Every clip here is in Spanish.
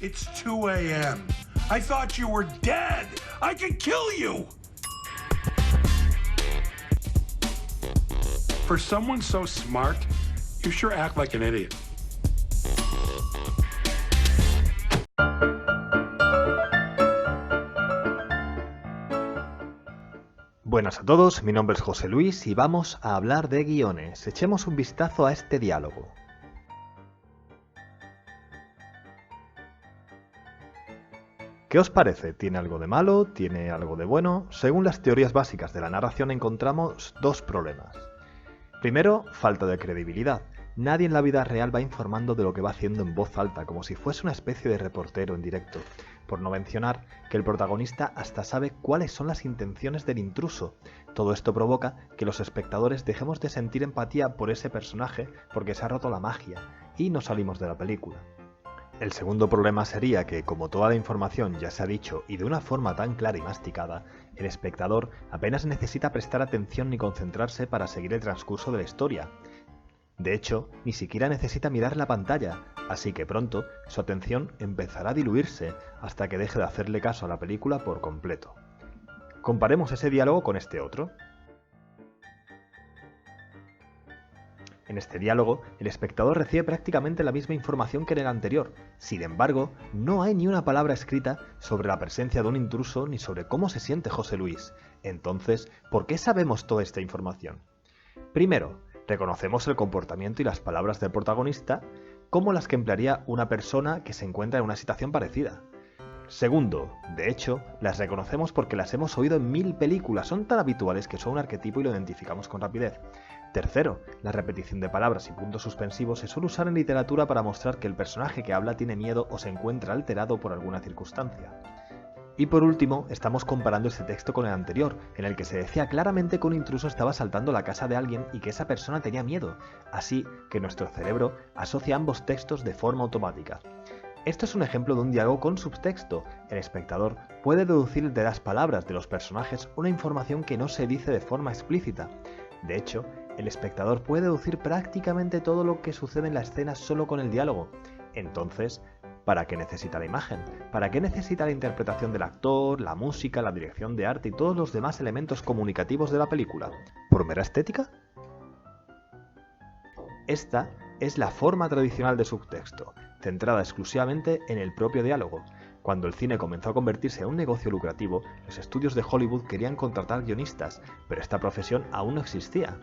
It's 2 a.m. I thought you were dead. I could kill you. For someone so smart, you sure act like an idiot. Buenas a todos, mi nombre es José Luis y vamos a hablar de guiones. Echemos un vistazo a este diálogo. ¿Qué os parece? ¿Tiene algo de malo? ¿Tiene algo de bueno? Según las teorías básicas de la narración encontramos dos problemas. Primero, falta de credibilidad. Nadie en la vida real va informando de lo que va haciendo en voz alta, como si fuese una especie de reportero en directo. Por no mencionar que el protagonista hasta sabe cuáles son las intenciones del intruso. Todo esto provoca que los espectadores dejemos de sentir empatía por ese personaje porque se ha roto la magia y no salimos de la película. El segundo problema sería que, como toda la información ya se ha dicho y de una forma tan clara y masticada, el espectador apenas necesita prestar atención ni concentrarse para seguir el transcurso de la historia. De hecho, ni siquiera necesita mirar la pantalla, así que pronto su atención empezará a diluirse hasta que deje de hacerle caso a la película por completo. Comparemos ese diálogo con este otro. En este diálogo, el espectador recibe prácticamente la misma información que en el anterior. Sin embargo, no hay ni una palabra escrita sobre la presencia de un intruso ni sobre cómo se siente José Luis. Entonces, ¿por qué sabemos toda esta información? Primero, reconocemos el comportamiento y las palabras del protagonista como las que emplearía una persona que se encuentra en una situación parecida. Segundo, de hecho, las reconocemos porque las hemos oído en 1000 películas, son tan habituales que son un arquetipo y lo identificamos con rapidez. Tercero, la repetición de palabras y puntos suspensivos se suele usar en literatura para mostrar que el personaje que habla tiene miedo o se encuentra alterado por alguna circunstancia. Y por último, estamos comparando este texto con el anterior, en el que se decía claramente que un intruso estaba asaltando la casa de alguien y que esa persona tenía miedo, así que nuestro cerebro asocia ambos textos de forma automática. Esto es un ejemplo de un diálogo con subtexto. El espectador puede deducir de las palabras de los personajes una información que no se dice de forma explícita. De hecho, el espectador puede deducir prácticamente todo lo que sucede en la escena solo con el diálogo. Entonces, ¿para qué necesita la imagen? ¿Para qué necesita la interpretación del actor, la música, la dirección de arte y todos los demás elementos comunicativos de la película? ¿Por mera estética? Esta es la forma tradicional de subtexto, centrada exclusivamente en el propio diálogo. Cuando el cine comenzó a convertirse en un negocio lucrativo, los estudios de Hollywood querían contratar guionistas, pero esta profesión aún no existía.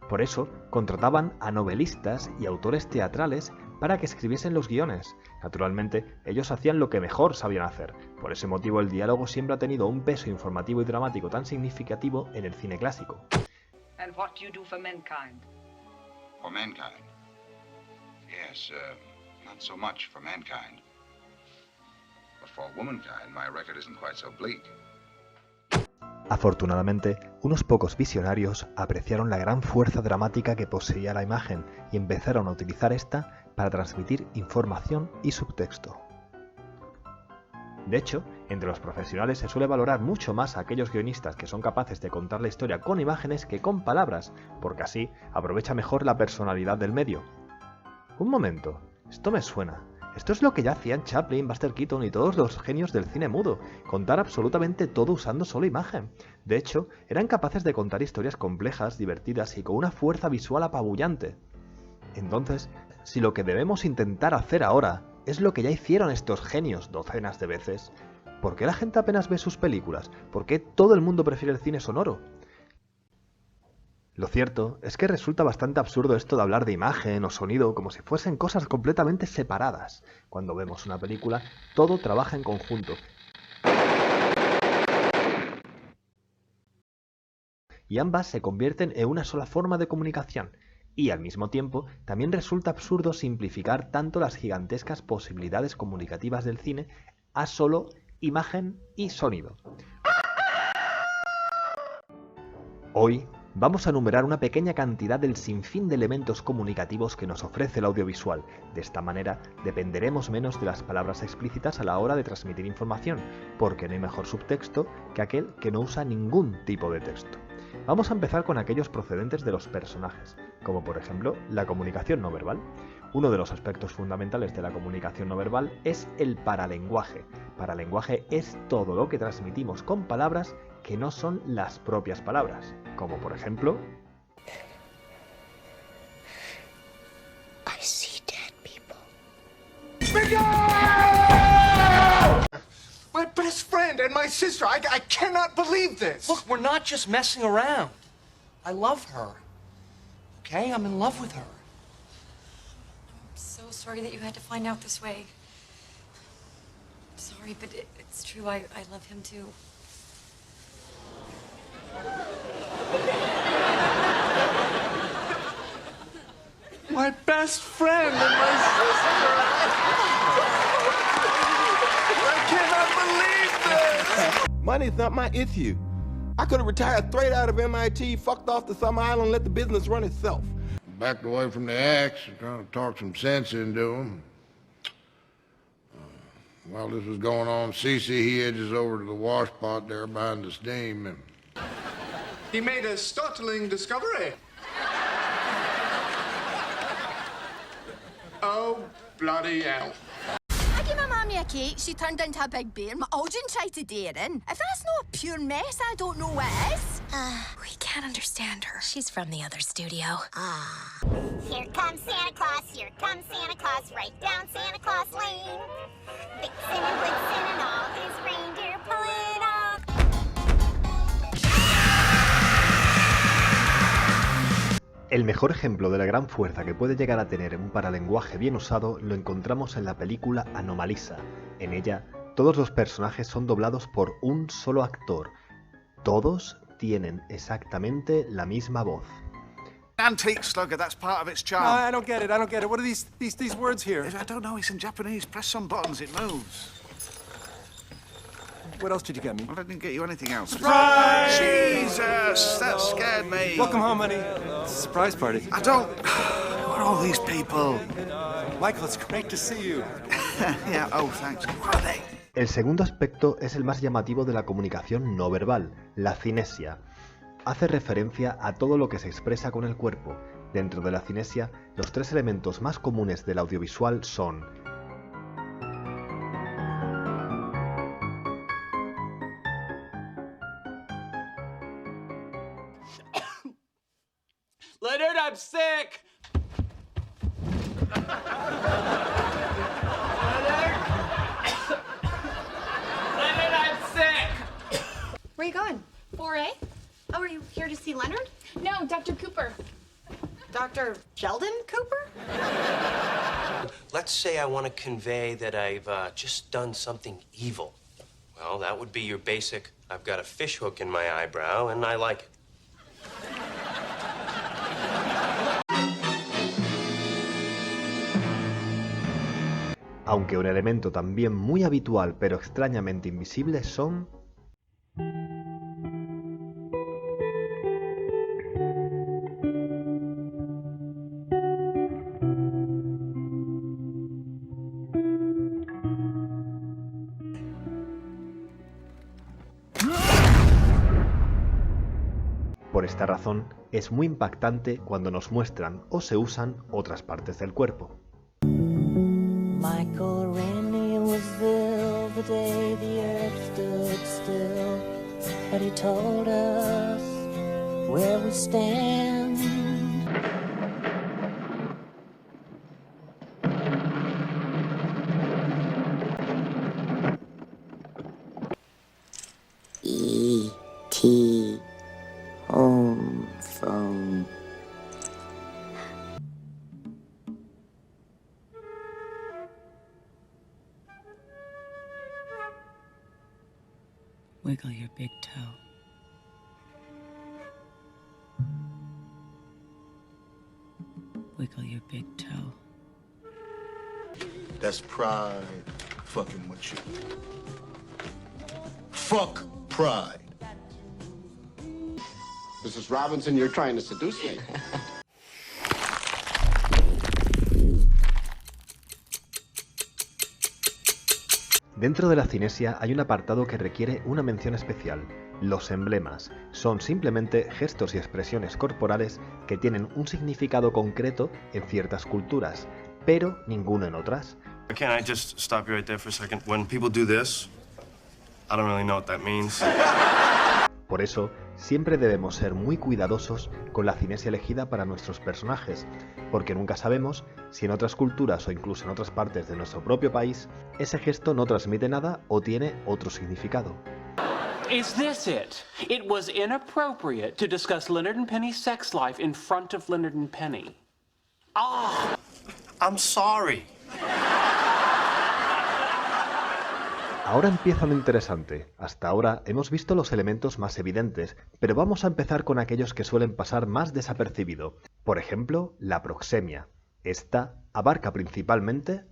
Por eso, contrataban a novelistas y autores teatrales para que escribiesen los guiones. Naturalmente, ellos hacían lo que mejor sabían hacer. Por ese motivo, el diálogo siempre ha tenido un peso informativo y dramático tan significativo en el cine clásico. And what do you do for mankind? For mankind? Yes, not so much for mankind. But for womankind, my record isn't quite so bleak. Afortunadamente, unos pocos visionarios apreciaron la gran fuerza dramática que poseía la imagen y empezaron a utilizar esta para transmitir información y subtexto. De hecho, entre los profesionales se suele valorar mucho más a aquellos guionistas que son capaces de contar la historia con imágenes que con palabras, porque así aprovecha mejor la personalidad del medio. Un momento, esto me suena. Esto es lo que ya hacían Chaplin, Buster Keaton y todos los genios del cine mudo, contar absolutamente todo usando solo imagen. De hecho, eran capaces de contar historias complejas, divertidas y con una fuerza visual apabullante. Entonces, si lo que debemos intentar hacer ahora es lo que ya hicieron estos genios docenas de veces, ¿por qué la gente apenas ve sus películas? ¿Por qué todo el mundo prefiere el cine sonoro? Lo cierto es que resulta bastante absurdo esto de hablar de imagen o sonido como si fuesen cosas completamente separadas. Cuando vemos una película, todo trabaja en conjunto. Y ambas se convierten en una sola forma de comunicación. Y al mismo tiempo, también resulta absurdo simplificar tanto las gigantescas posibilidades comunicativas del cine a solo imagen y sonido. Hoy vamos a enumerar una pequeña cantidad del sinfín de elementos comunicativos que nos ofrece el audiovisual. De esta manera, dependeremos menos de las palabras explícitas a la hora de transmitir información, porque no hay mejor subtexto que aquel que no usa ningún tipo de texto. Vamos a empezar con aquellos procedentes de los personajes, como por ejemplo la comunicación no verbal. Uno de los aspectos fundamentales de la comunicación no verbal es el paralenguaje. Paralenguaje es todo lo que transmitimos con palabras que no son las propias palabras, como por ejemplo... I see dead people. My best friend and my sister. I cannot believe this. Look, we're not just messing around. I love her. Okay? I'm in love with her. I'm so sorry that you had to find out this way. Sorry, but it's true. I love him too. My best friend and my sister. I cannot believe this. Money's not my issue. I could have retired straight out of MIT, fucked off to some island, let the business run itself. Backed away from the axe and trying to talk some sense into him. While this was going on, Cece, he edges over to the wash pot there behind the steam and... He made a startling discovery. Oh, bloody hell. I gave my mammy a cake, she turned into a big bear. My Aldrin tried to dare in. If that's not a pure mess, I don't know what is. We can't understand her. She's from the other studio. Here comes Santa Claus, here comes Santa Claus, right down Santa Claus Lane. Vixen and Blitzen and all his reindeer pulling off. El mejor ejemplo de la gran fuerza que puede llegar a tener un paralenguaje bien usado lo encontramos en la película Anomalisa. En ella, todos los personajes son doblados por un solo actor. Todos tienen exactamente la misma voz. Antique slugger, that's part of its charm. No, I don't get it. What are these words here? I don't know, it's in Japanese. Press some buttons, it moves. What else did you get me? Well, I didn't get you anything else. Surprise! Jesus, that scared me. Welcome home, honey. It's a surprise party. I don't... Who are all these people? Michael, it's great to see you. Yeah, oh, thanks. What are they? El segundo aspecto es el más llamativo de la comunicación no verbal, la cinesia. Hace referencia a todo lo que se expresa con el cuerpo. Dentro de la cinesia, los tres elementos más comunes del audiovisual son Leonard, I'm sick! Leonard, I'm sick! Where are you going? 4A? Oh, are you here to see Leonard? No, Dr. Cooper. Dr. Sheldon Cooper? Let's say I want to convey that I've just done something evil. Well, that would be your basic, I've got a fish hook in my eyebrow and I like it. Aunque un elemento también muy habitual pero extrañamente invisible son... Por esta razón, es muy impactante cuando nos muestran o se usan otras partes del cuerpo. Michael Rennie was there the day the earth stood still, but he told us where we stand. E.T. Home phone. Wiggle your big toe. Wiggle your big toe. That's pride fucking with you. Fuck pride. Mrs. Robinson, you're trying to seduce me. Dentro de la cinesia hay un apartado que requiere una mención especial. Los emblemas son simplemente gestos y expresiones corporales que tienen un significado concreto en ciertas culturas. pero ninguno en otras. Can I just stop you right there for a second? When people do this, I don't really know what that means. Por eso, siempre debemos ser muy cuidadosos con la cinesia elegida para nuestros personajes, porque nunca sabemos si en otras culturas o incluso en otras partes de nuestro propio país, ese gesto no transmite nada o tiene otro significado. Is this it? It was inappropriate to discuss Leonard and Penny's sex life in front of Leonard and Penny. Oh, I'm sorry. Ahora empieza lo interesante. Hasta ahora hemos visto los elementos más evidentes, pero vamos a empezar con aquellos que suelen pasar más desapercibido. Por ejemplo, la proxemia. Esta abarca principalmente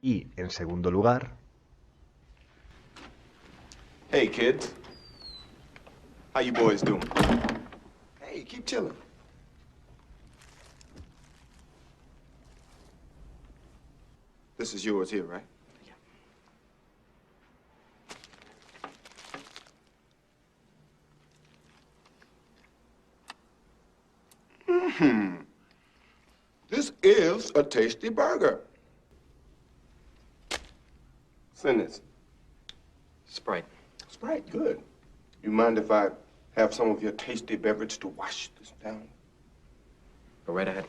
y, en segundo lugar, Hey, kids. How you boys doing? Hey, keep chilling. This is yours here, right? This is a tasty burger. Send this. Sprite. Sprite, good. You mind if I have some of your tasty beverage to wash this down? Go right ahead.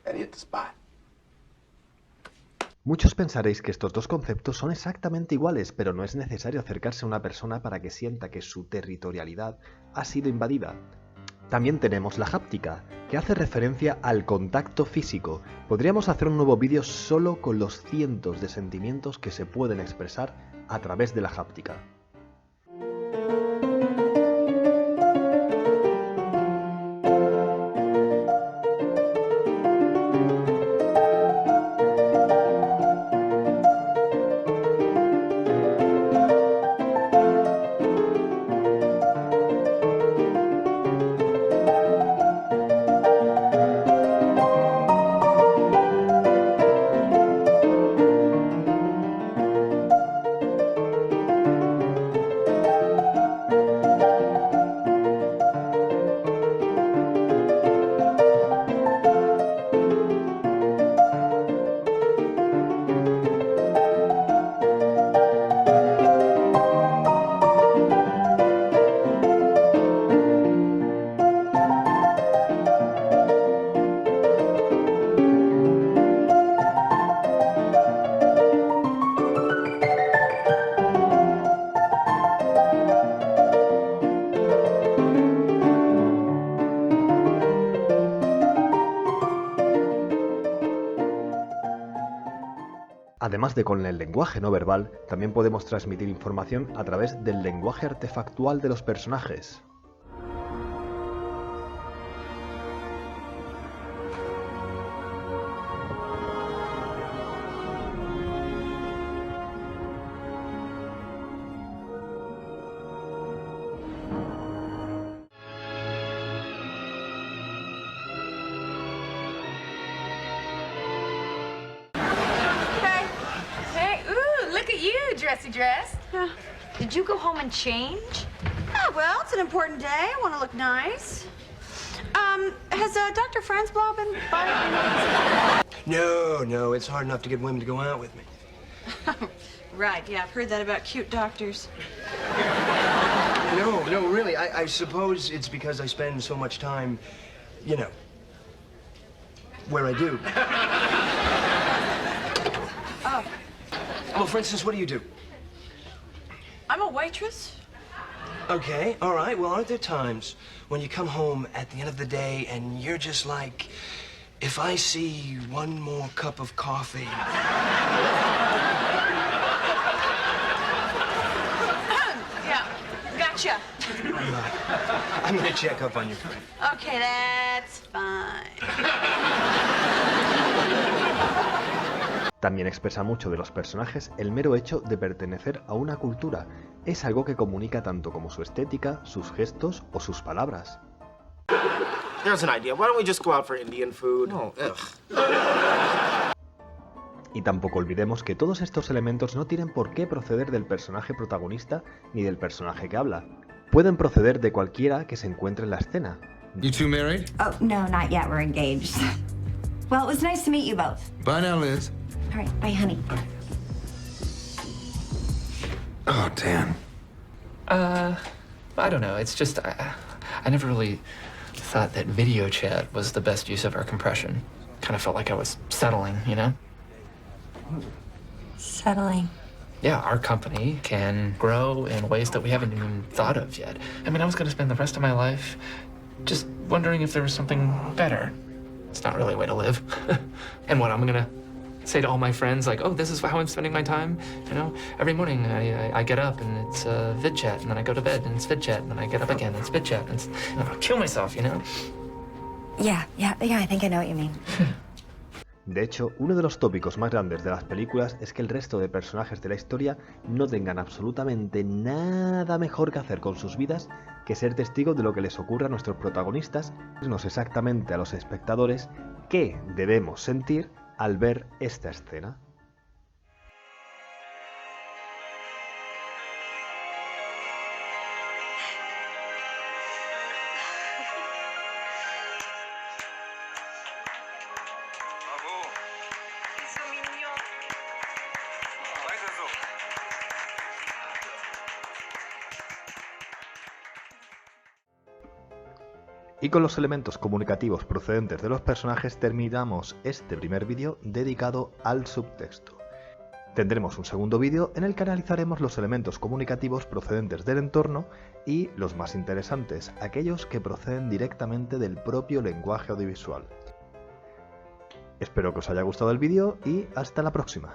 That hit the spot. Muchos pensaréis que estos dos conceptos son exactamente iguales, pero no es necesario acercarse a una persona para que sienta que su territorialidad ha sido invadida. También tenemos la háptica, que hace referencia al contacto físico. Podríamos hacer un nuevo vídeo solo con los cientos de sentimientos que se pueden expresar a través de la háptica. Además de con el lenguaje no verbal, también podemos transmitir información a través del lenguaje artefactual de los personajes. Dressy dress. Did you go home and change? Oh, well, it's an important day. I want to look nice. Has Dr. Franzblau been by? No, it's hard enough to get women to go out with me. Right, yeah, I've heard that about cute doctors. No, really, I suppose it's because I spend so much time, you know, where I do. Oh. Well, for instance, what do you do? I'm a waitress. Okay, all right. Well, aren't there times when you come home at the end of the day and you're just like, if I see one more cup of coffee... I'm gonna check up on your friend. Okay, that's fine. También expresa mucho de los personajes el mero hecho de pertenecer a una cultura. Es algo que comunica tanto como su estética, sus gestos o sus palabras. There's an idea. Why don't we just go out for Indian food? Oh, ugh. Y tampoco olvidemos que todos estos elementos no tienen por qué proceder del personaje protagonista ni del personaje que habla. Pueden proceder de cualquiera que se encuentre en la escena. You two married? Oh, no, not yet. We're engaged. Well, it was nice to meet you both. Bye now, Liz. All right, bye, honey. Oh, Dan. I don't know. It's just, I never really thought that video chat was the best use of our compression. Kind of felt like I was settling, you know? Settling. Yeah, our company can grow in ways that we haven't even thought of yet. I mean, I was going to spend the rest of my life just wondering if there was something better. It's not really a way to live. And what, I'm going to say to all my friends, like, oh, this is how I'm spending my time? You know, every morning I get up and it's vid chat, and then I go to bed and it's vid chat, and then I get up again and it's vid chat, and it's, I'll kill myself, you know? Yeah, I think I know what you mean. De hecho, uno de los tópicos más grandes de las películas es que el resto de personajes de la historia no tengan absolutamente nada mejor que hacer con sus vidas que ser testigos de lo que les ocurre a nuestros protagonistas, decirnos exactamente a los espectadores qué debemos sentir al ver esta escena. Y con los elementos comunicativos procedentes de los personajes terminamos este primer vídeo dedicado al subtexto. Tendremos un segundo vídeo en el que analizaremos los elementos comunicativos procedentes del entorno y los más interesantes, aquellos que proceden directamente del propio lenguaje audiovisual. Espero que os haya gustado el vídeo y hasta la próxima.